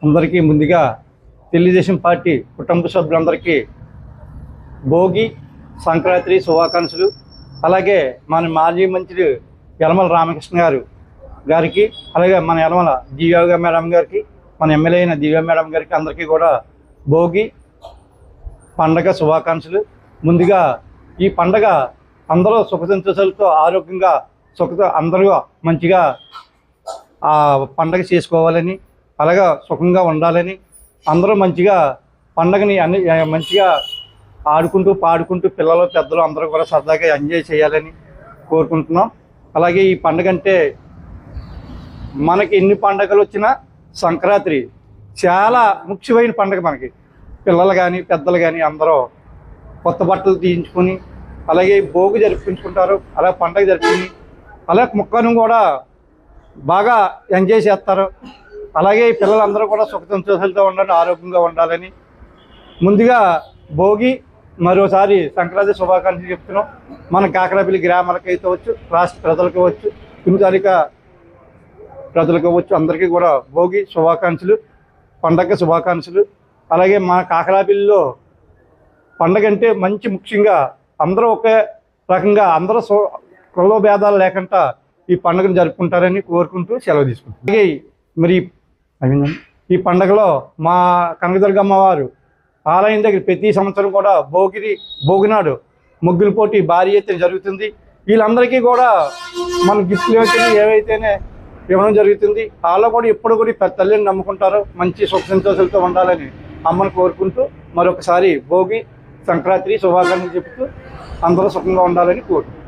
అందరికీ ముందుగా తెలుగుదేశం పార్టీ కుటుంబ సభ్యులందరికీ భోగి సంక్రాంతి శుభాకాంక్షలు. అలాగే మన మాజీ మంత్రి యలమల రామకృష్ణ గారికి అలాగే మన యలమల దివ్య మేడం గారికి, మన ఎమ్మెల్యే అయిన దివ్య మేడం గారికి అందరికీ కూడా భోగి పండగ శుభాకాంక్షలు. ముందుగా ఈ పండగ అందరూ సుఖ సంతోషాలతో ఆరోగ్యంగా అందరూ మంచిగా ఆ పండగ చేసుకోవాలని, అలాగా సుఖంగా ఉండాలని, అందరూ మంచిగా పండగని అన్ని మంచిగా ఆడుకుంటూ పాడుకుంటూ పిల్లలు పెద్దలు అందరూ కూడా సరదాగా ఎంజాయ్ చేయాలని కోరుకుంటున్నాం. అలాగే ఈ పండగ అంటే మనకి ఎన్ని పండగలు వచ్చినా సంక్రాంతి చాలా ముఖ్యమైన పండగ. మనకి పిల్లలు కానీ పెద్దలు కానీ అందరూ కొత్త బట్టలు తీయించుకొని అలాగే భోగి జరుపుకుంటారు. అలా పండగ జరుపుకుని అలాగే ముక్కను కూడా బాగా ఎంజాయ్ చేస్తారు. అలాగే పిల్లలందరూ కూడా సుఖ సంతోషాలతో ఉండాలని, ఆరోగ్యంగా ఉండాలని ముందుగా భోగి మరోసారి సంక్రాంతి శుభాకాంక్షలు చెప్తున్నాం. మన కాకరాపల్లి గ్రామాలకు అయితే వచ్చు, రాష్ట్ర ప్రజలకు వచ్చు, తునితాలిక ప్రజలకు వచ్చు, అందరికీ కూడా భోగి శుభాకాంక్షలు, పండగ శుభాకాంక్షలు. అలాగే మన కాకరాపల్లిలో పండగ అంటే మంచి ముఖ్యంగా అందరూ ఒకే రకంగా అందరూ కుల భేదాలు లేకుండా ఈ పండుగను జరుపుకుంటారని కోరుకుంటూ సెలవు తీసుకుంటాం. అలాగే మరి ఈ పండుగలో మా కనకదుర్గమ్మ వారు ఆలయం దగ్గర ప్రతి సంవత్సరం కూడా భోగినాడు ముగ్గుల పోటీ భారీ ఎత్తున జరుగుతుంది. వీళ్ళందరికీ కూడా మన గిఫ్ట్లు ఏవైతేనే ఇవ్వడం జరుగుతుంది. వాళ్ళు కూడా ఎప్పుడు కూడా తల్లిని నమ్ముకుంటారు. మంచి సుఖ సంతోషాలతో ఉండాలని అమ్మను కోరుకుంటూ మరొకసారి భోగి సంక్రాంతి శుభాకాంక్షలు చెబుతూ అందరూ సుఖంగా ఉండాలని కోరుకుంటున్నాం.